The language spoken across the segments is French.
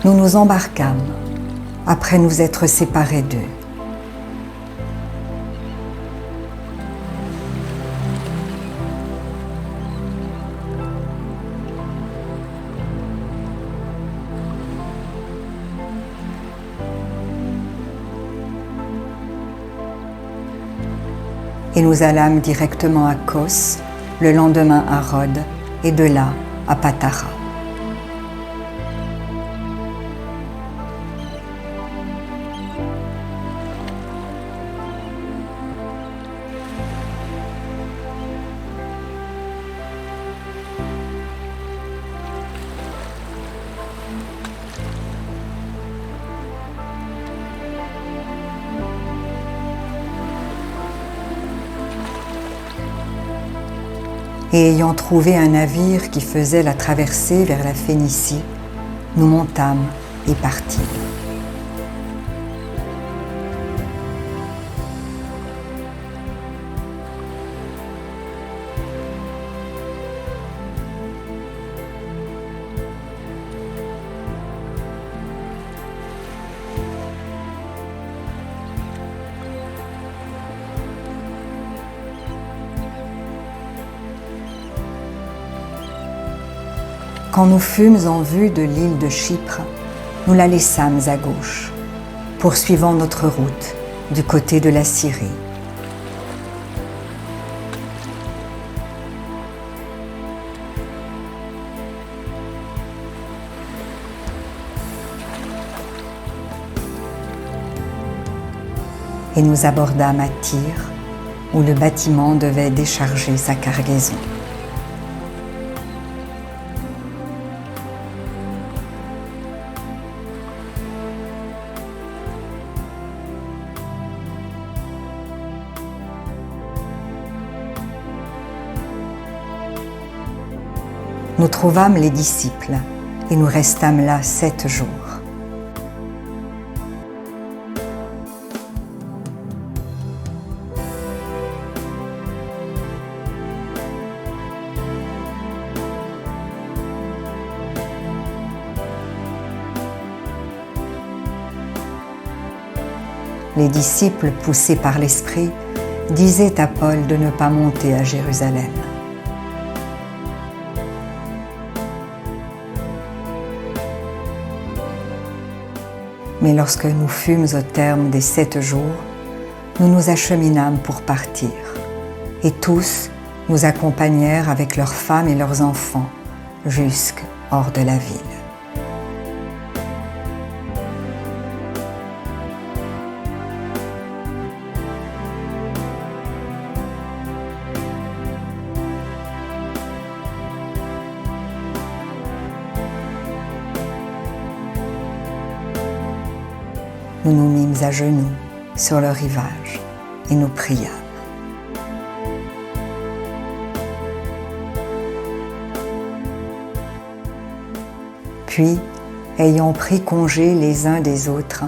nous nous embarquâmes, après nous être séparés d'eux. Et nous allâmes directement à Kos, le lendemain à Rhodes, et de là à Patara. Et ayant trouvé un navire qui faisait la traversée vers la Phénicie, nous montâmes et partîmes. Quand nous fûmes en vue de l'île de Chypre, nous la laissâmes à gauche, poursuivant notre route du côté de la Syrie. Et nous abordâmes à Tyr, où le bâtiment devait décharger sa cargaison. Nous trouvâmes les disciples et nous restâmes là 7 jours. Les disciples, poussés par l'Esprit, disaient à Paul de ne pas monter à Jérusalem. Mais lorsque nous fûmes au terme des 7 jours, nous nous acheminâmes pour partir, et tous nous accompagnèrent avec leurs femmes et leurs enfants jusque hors de la ville. Nous nous mîmes à genoux sur le rivage et nous priâmes. Puis, ayant pris congé les uns des autres,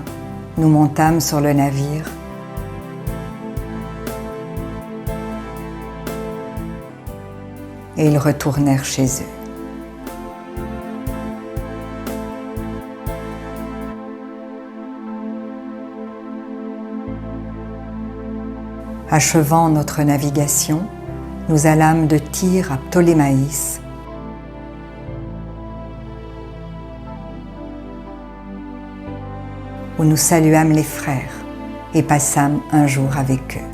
nous montâmes sur le navire et ils retournèrent chez eux. Achevant notre navigation, nous allâmes de Tyr à Ptolémaïs, où nous saluâmes les frères et passâmes un jour avec eux.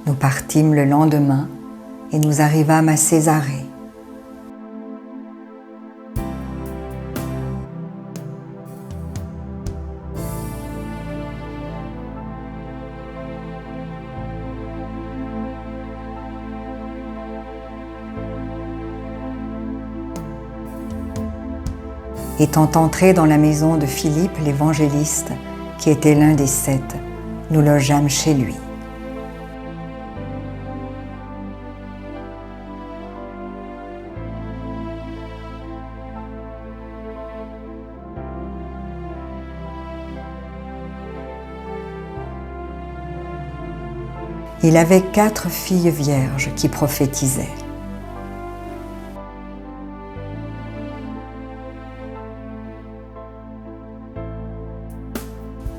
Nous partîmes le lendemain et nous arrivâmes à Césarée. Étant entrés dans la maison de Philippe l'évangéliste, qui était l'un des 7, nous logeâmes chez lui. Il avait 4 filles vierges qui prophétisaient.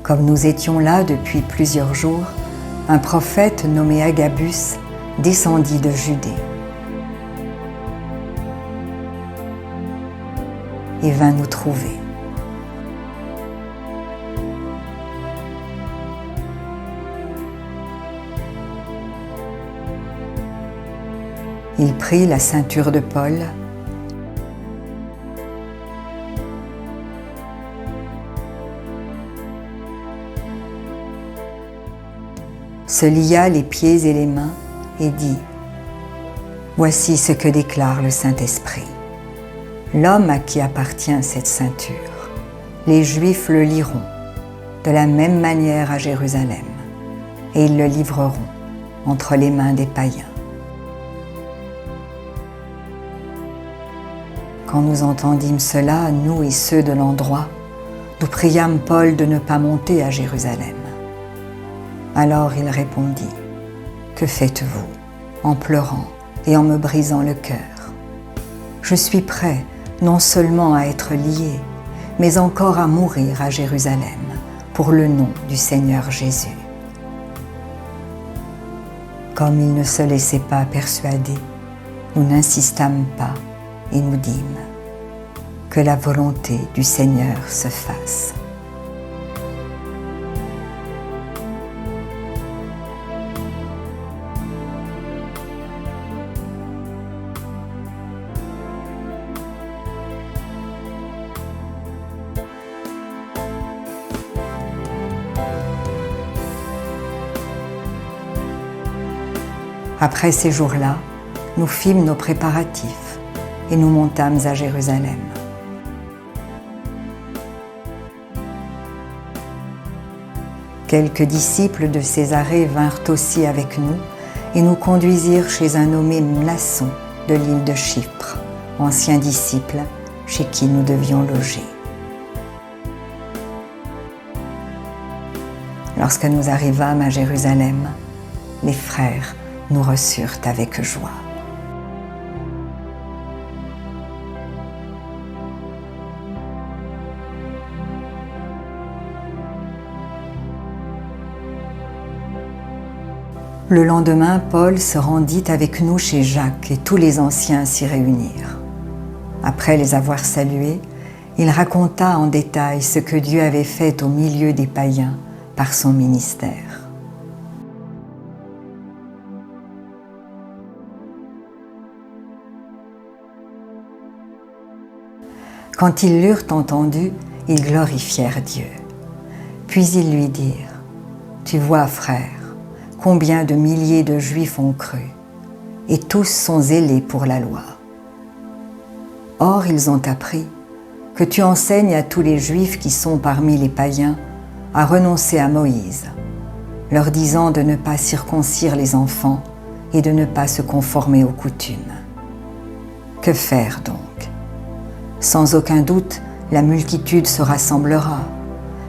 Comme nous étions là depuis plusieurs jours, un prophète nommé Agabus descendit de Judée et vint nous trouver. Il prit la ceinture de Paul se lia les pieds et les mains et dit : « Voici ce que déclare le Saint-Esprit. L'homme à qui appartient cette ceinture, les Juifs le liront de la même manière à Jérusalem, et ils le livreront entre les mains des païens. » Quand nous entendîmes cela, nous et ceux de l'endroit, nous priâmes Paul de ne pas monter à Jérusalem. Alors il répondit : « Que faites-vous en pleurant et en me brisant le cœur ? Je suis prêt non seulement à être lié, mais encore à mourir à Jérusalem pour le nom du Seigneur Jésus. » Comme il ne se laissait pas persuader, nous n'insistâmes pas et nous dîmes : « Que la volonté du Seigneur se fasse. » Après ces jours-là, nous fîmes nos préparatifs et nous montâmes à Jérusalem. Quelques disciples de Césarée vinrent aussi avec nous et nous conduisirent chez un nommé Mnason de l'île de Chypre, ancien disciple chez qui nous devions loger. Lorsque nous arrivâmes à Jérusalem, les frères nous reçurent avec joie. Le lendemain, Paul se rendit avec nous chez Jacques et tous les anciens s'y réunirent. Après les avoir salués, il raconta en détail ce que Dieu avait fait au milieu des païens par son ministère. Quand ils l'eurent entendu, ils glorifièrent Dieu. Puis ils lui dirent : « Tu vois, frère, combien de milliers de Juifs ont cru, et tous sont zélés pour la loi. Or, ils ont appris que tu enseignes à tous les Juifs qui sont parmi les païens à renoncer à Moïse, leur disant de ne pas circoncire les enfants et de ne pas se conformer aux coutumes. Que faire donc ? Sans aucun doute, la multitude se rassemblera,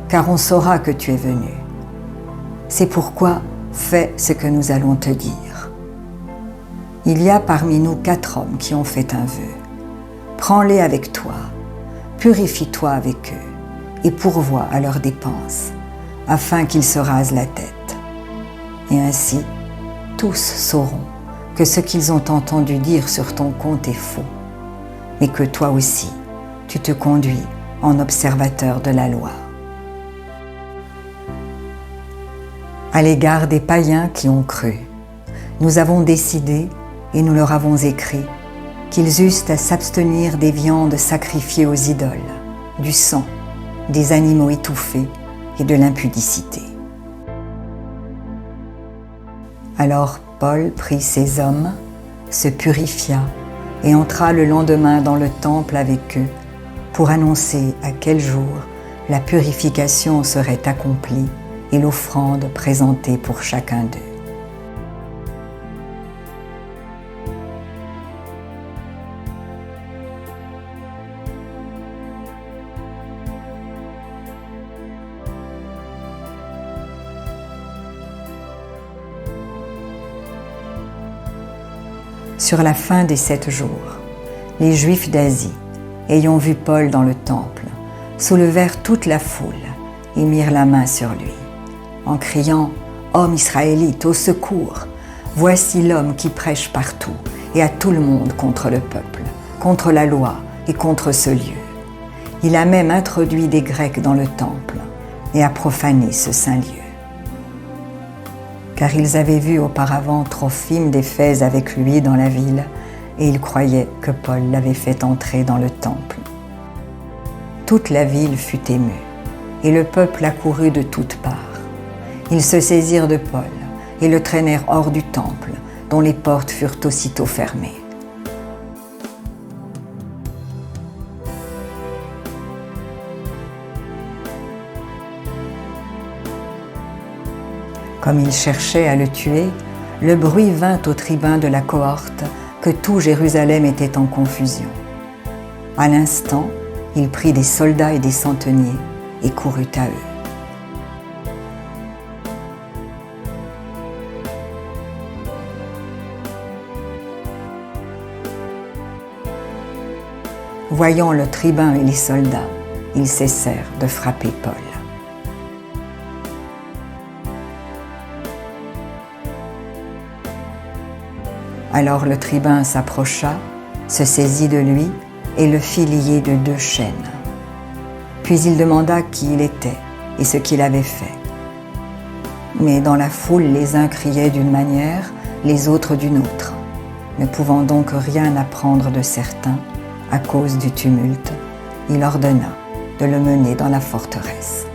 car on saura que tu es venu. C'est pourquoi fais ce que nous allons te dire. Il y a parmi nous 4 hommes qui ont fait un vœu. Prends-les avec toi, purifie-toi avec eux, et pourvois à leurs dépenses, afin qu'ils se rasent la tête. Et ainsi, tous sauront que ce qu'ils ont entendu dire sur ton compte est faux, mais que toi aussi, tu te conduis en observateur de la loi. À l'égard des païens qui ont cru, nous avons décidé, et nous leur avons écrit, qu'ils eussent à s'abstenir des viandes sacrifiées aux idoles, du sang, des animaux étouffés et de l'impudicité. Alors Paul prit ses hommes, se purifia et entra le lendemain dans le temple avec eux pour annoncer à quel jour la purification serait accomplie et l'offrande présentée pour chacun d'eux. Sur la fin des 7 jours, les Juifs d'Asie, ayant vu Paul dans le temple, soulevèrent toute la foule et mirent la main sur lui, en criant « Homme israélite, au secours! Voici l'homme qui prêche partout et à tout le monde contre le peuple, contre la loi et contre ce lieu. Il a même introduit des Grecs dans le temple et a profané ce saint lieu. » Car ils avaient vu auparavant Trophime d'Éphèse avec lui dans la ville, et ils croyaient que Paul l'avait fait entrer dans le temple. Toute la ville fut émue, et le peuple accourut de toutes parts. Ils se saisirent de Paul et le traînèrent hors du temple, dont les portes furent aussitôt fermées. Comme ils cherchaient à le tuer, le bruit vint au tribun de la cohorte que tout Jérusalem était en confusion. À l'instant, il prit des soldats et des centeniers et courut à eux. Voyant le tribun et les soldats, ils cessèrent de frapper Paul. Alors le tribun s'approcha, se saisit de lui et le fit lier de 2 chaînes. Puis il demanda qui il était et ce qu'il avait fait. Mais dans la foule, les uns criaient d'une manière, les autres d'une autre. Ne pouvant donc rien apprendre de certains à cause du tumulte, il ordonna de le mener dans la forteresse.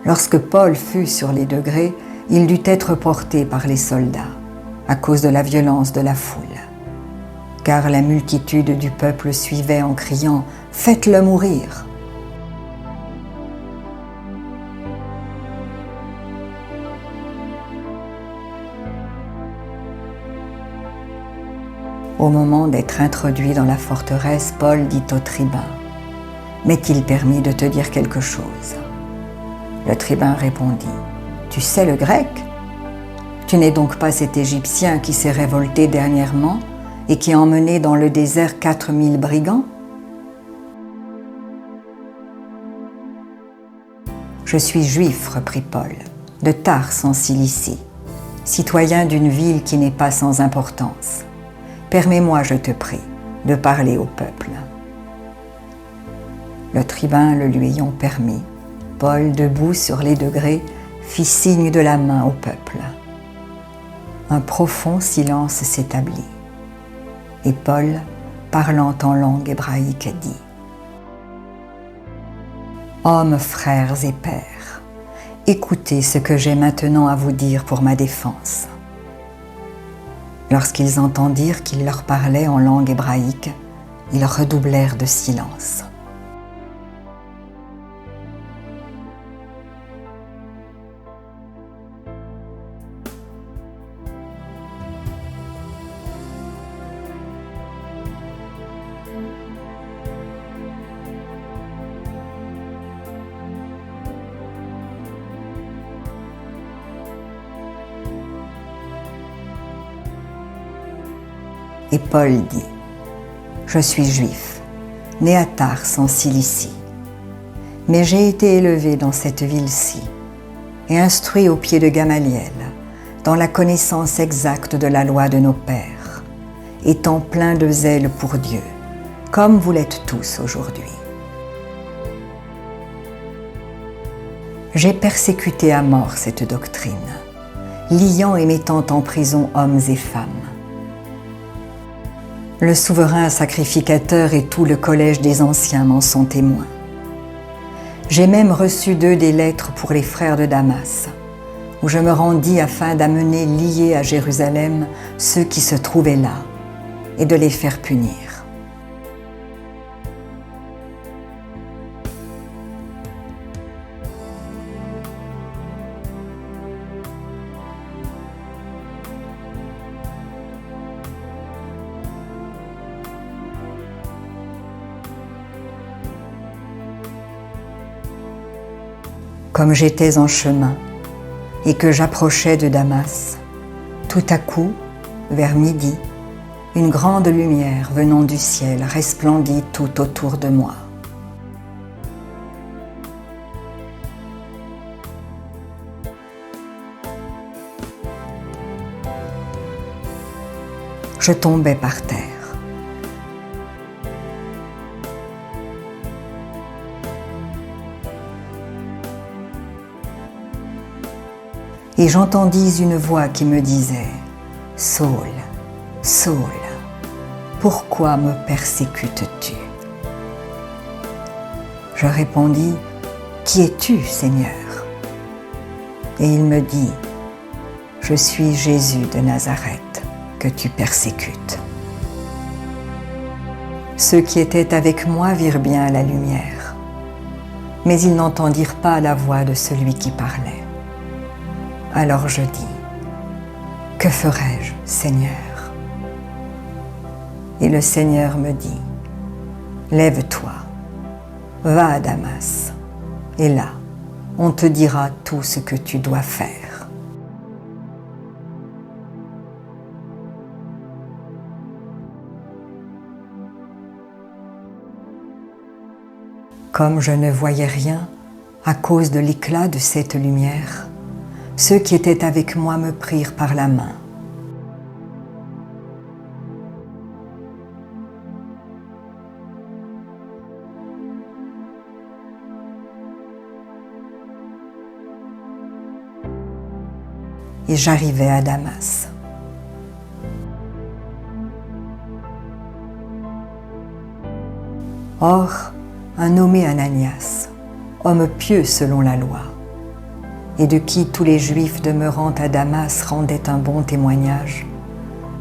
Lorsque Paul fut sur les degrés, il dut être porté par les soldats, à cause de la violence de la foule. Car la multitude du peuple suivait en criant « Faites-le mourir !» Au moment d'être introduit dans la forteresse, Paul dit au tribun « M'est-il permis de te dire quelque chose ?» Le tribun répondit « Tu sais le grec? Tu n'es donc pas cet Égyptien qui s'est révolté dernièrement et qui a emmené dans le désert 4000 brigands? Je suis juif, reprit Paul, de Tars en Cilicie, citoyen d'une ville qui n'est pas sans importance. Permets-moi, je te prie, de parler au peuple. » Le tribun le lui ayant permis, Paul, debout sur les degrés, fit signe de la main au peuple. Un profond silence s'établit. Et Paul, parlant en langue hébraïque, dit « Hommes, frères et pères, écoutez ce que j'ai maintenant à vous dire pour ma défense. » Lorsqu'ils entendirent qu'il leur parlait en langue hébraïque, ils redoublèrent de silence. Et Paul dit « Je suis juif, né à Tars en Cilicie, mais j'ai été élevé dans cette ville-ci et instruit au pied de Gamaliel, dans la connaissance exacte de la loi de nos pères, étant plein de zèle pour Dieu, comme vous l'êtes tous aujourd'hui. J'ai persécuté à mort cette doctrine, liant et mettant en prison hommes et femmes. Le souverain sacrificateur et tout le collège des anciens m'en sont témoins. J'ai même reçu d'eux des lettres pour les frères de Damas, où je me rendis afin d'amener liés à Jérusalem ceux qui se trouvaient là, et de les faire punir. Comme j'étais en chemin et que j'approchais de Damas, tout à coup, vers midi, une grande lumière venant du ciel resplendit tout autour de moi. Je tombais par terre. Et j'entendis une voix qui me disait « Saul, Saul, pourquoi me persécutes-tu » Je répondis « Qui es-tu, Seigneur » Et il me dit « Je suis Jésus de Nazareth que tu persécutes. » Ceux qui étaient avec moi virent bien la lumière, mais ils n'entendirent pas la voix de celui qui parlait. Alors je dis, « Que ferai-je, Seigneur ?» Et le Seigneur me dit, « Lève-toi, va à Damas, et là, on te dira tout ce que tu dois faire. » Comme je ne voyais rien à cause de l'éclat de cette lumière, ceux qui étaient avec moi me prirent par la main. Et j'arrivai à Damas. Or, un nommé Ananias, homme pieux selon la loi, et de qui tous les Juifs demeurant à Damas rendaient un bon témoignage,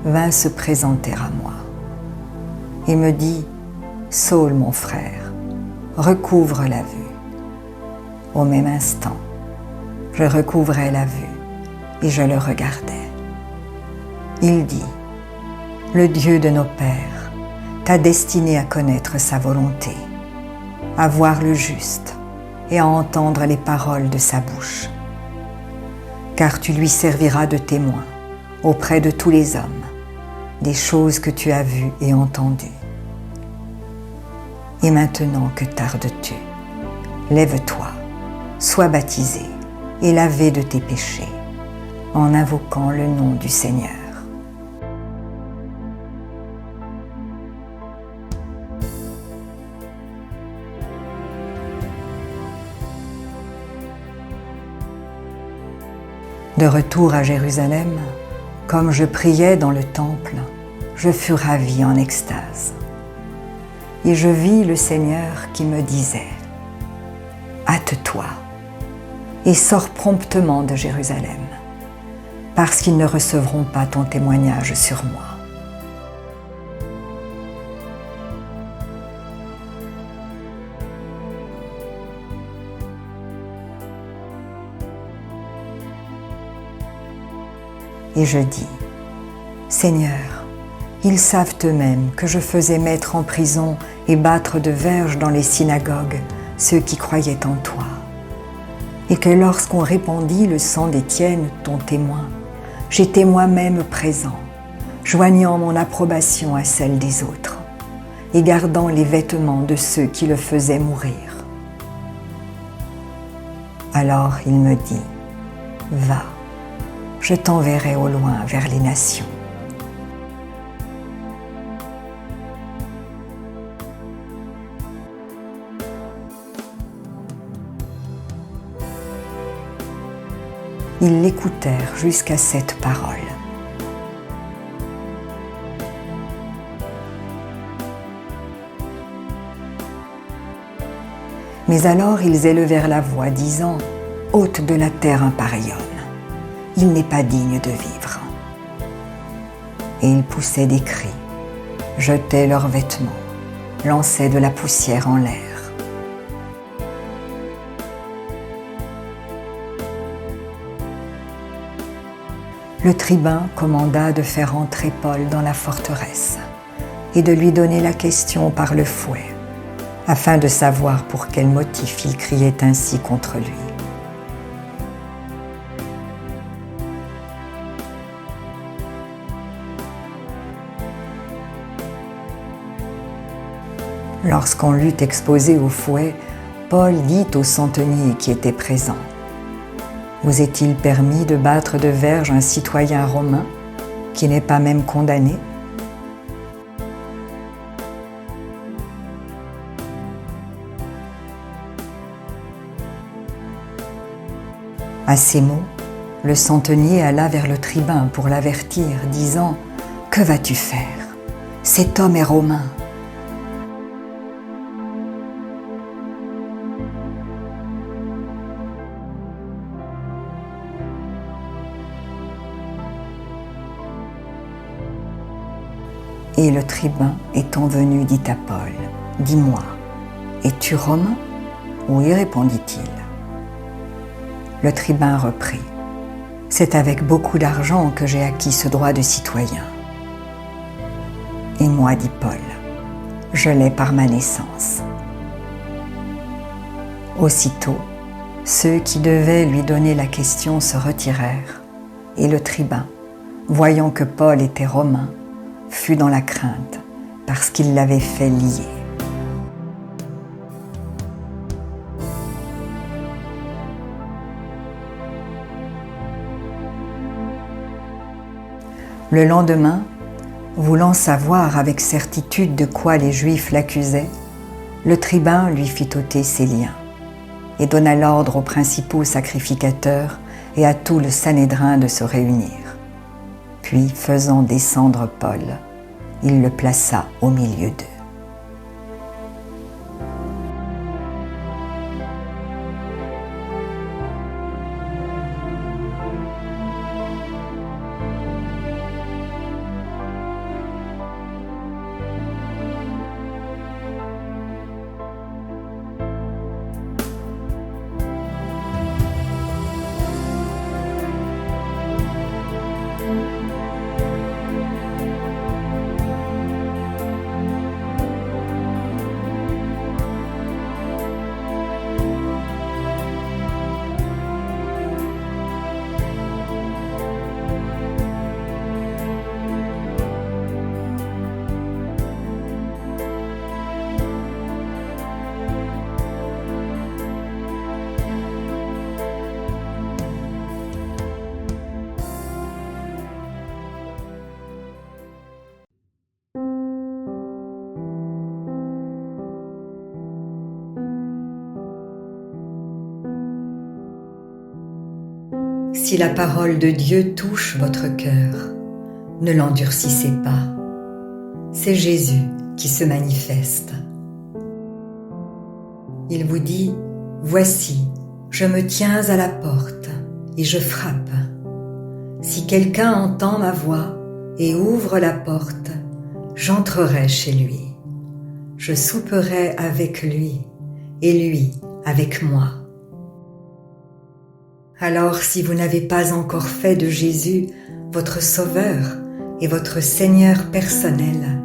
vint se présenter à moi et me dit « Saul, mon frère, recouvre la vue. » Au même instant, je recouvrai la vue et je le regardais. Il dit « Le Dieu de nos pères t'a destiné à connaître sa volonté, à voir le juste et à entendre les paroles de sa bouche. Car tu lui serviras de témoin auprès de tous les hommes des choses que tu as vues et entendues. Et maintenant, que tardes-tu? Lève-toi, sois baptisé et lavé de tes péchés, en invoquant le nom du Seigneur. » De retour à Jérusalem, comme je priais dans le temple, je fus ravi en extase. Et je vis le Seigneur qui me disait « Hâte-toi et sors promptement de Jérusalem, parce qu'ils ne recevront pas ton témoignage sur moi. » Et je dis, « Seigneur, ils savent eux-mêmes que je faisais mettre en prison et battre de verges dans les synagogues ceux qui croyaient en toi, et que lorsqu'on répandit le sang d'Étienne, ton témoin, j'étais moi-même présent, joignant mon approbation à celle des autres, et gardant les vêtements de ceux qui le faisaient mourir. » Alors il me dit, « Va, je t'enverrai au loin vers les nations. » Ils l'écoutèrent jusqu'à cette parole. Mais alors ils élevèrent la voix, disant « Ôte de la terre un pareil homme. Il n'est pas digne de vivre. » Et ils poussaient des cris, jetaient leurs vêtements, lançaient de la poussière en l'air. Le tribun commanda de faire entrer Paul dans la forteresse et de lui donner la question par le fouet, afin de savoir pour quel motif il criait ainsi contre lui. Lorsqu'on l'eut exposé au fouet, Paul dit au centenier qui était présent : « Vous est-il permis de battre de verge un citoyen romain qui n'est pas même condamné ? » À ces mots, le centenier alla vers le tribun pour l'avertir, disant : « Que vas-tu faire ? Cet homme est romain. » Et le tribun étant venu dit à Paul : « Dis-moi, es-tu romain ? » « Oui, répondit-il. » Le tribun reprit : « C'est avec beaucoup d'argent que j'ai acquis ce droit de citoyen. » « Et moi, dit Paul, je l'ai par ma naissance. » Aussitôt, ceux qui devaient lui donner la question se retirèrent, et le tribun, voyant que Paul était romain, fut dans la crainte parce qu'il l'avait fait lier. Le lendemain, voulant savoir avec certitude de quoi les Juifs l'accusaient, le tribun lui fit ôter ses liens et donna l'ordre aux principaux sacrificateurs et à tout le Sanhédrin de se réunir. Puis, faisant descendre Paul, il le plaça au milieu d'eux. Si la parole de Dieu touche votre cœur, ne l'endurcissez pas. C'est Jésus qui se manifeste. Il vous dit : « Voici, je me tiens à la porte et je frappe. Si quelqu'un entend ma voix et ouvre la porte, j'entrerai chez lui. Je souperai avec lui et lui avec moi. » Alors, si vous n'avez pas encore fait de Jésus votre Sauveur et votre Seigneur personnel,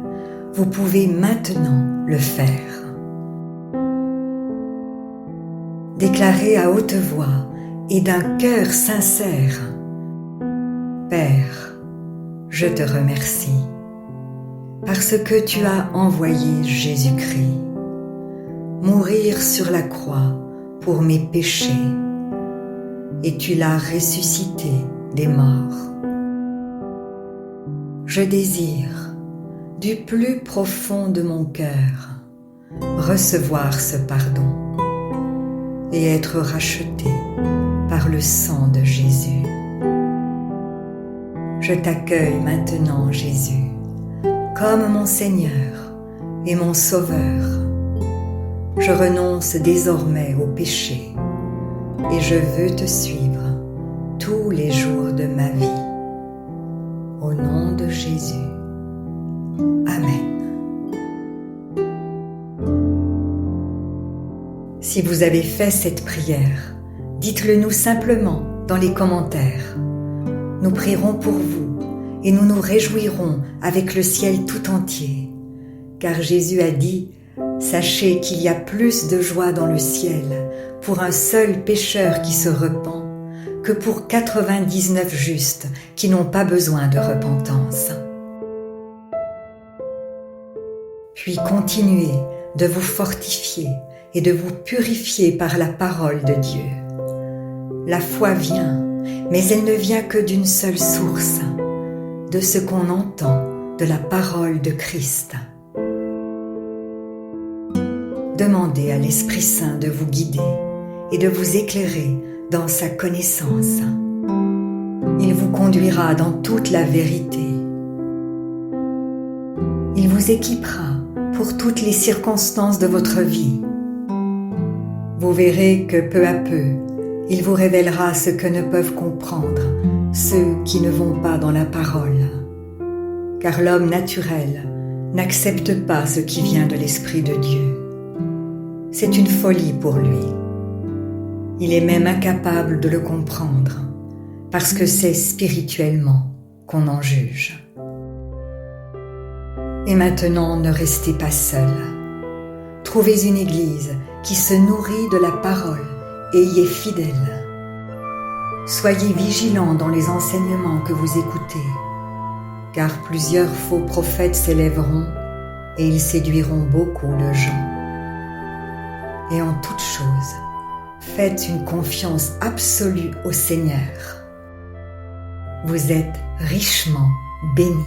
vous pouvez maintenant le faire. Déclarez à haute voix et d'un cœur sincère : « Père, je te remercie parce que tu as envoyé Jésus-Christ mourir sur la croix pour mes péchés, et tu l'as ressuscité des morts. Je désire, du plus profond de mon cœur, recevoir ce pardon et être racheté par le sang de Jésus. Je t'accueille maintenant, Jésus, comme mon Seigneur et mon Sauveur. Je renonce désormais au péché et je veux te suivre tous les jours de ma vie. Au nom de Jésus. Amen. Si vous avez fait cette prière, dites-le nous simplement dans les commentaires. Nous prierons pour vous et nous nous réjouirons avec le ciel tout entier, car Jésus a dit : « Sachez qu'il y a plus de joie dans le ciel pour un seul pécheur qui se repent que pour 99 justes qui n'ont pas besoin de repentance. » Puis continuez de vous fortifier et de vous purifier par la parole de Dieu. La foi vient, mais elle ne vient que d'une seule source, de ce qu'on entend de la parole de Christ. Demandez à l'Esprit Saint de vous guider et de vous éclairer dans sa connaissance. Il vous conduira dans toute la vérité. Il vous équipera pour toutes les circonstances de votre vie. Vous verrez que peu à peu, il vous révélera ce que ne peuvent comprendre ceux qui ne vont pas dans la parole. Car l'homme naturel n'accepte pas ce qui vient de l'Esprit de Dieu. C'est une folie pour lui. Il est même incapable de le comprendre, parce que c'est spirituellement qu'on en juge. Et maintenant, ne restez pas seul. Trouvez une église qui se nourrit de la parole et y est fidèle. Soyez vigilants dans les enseignements que vous écoutez, car plusieurs faux prophètes s'élèveront et ils séduiront beaucoup de gens. Et en toute chose, faites une confiance absolue au Seigneur. Vous êtes richement bénis.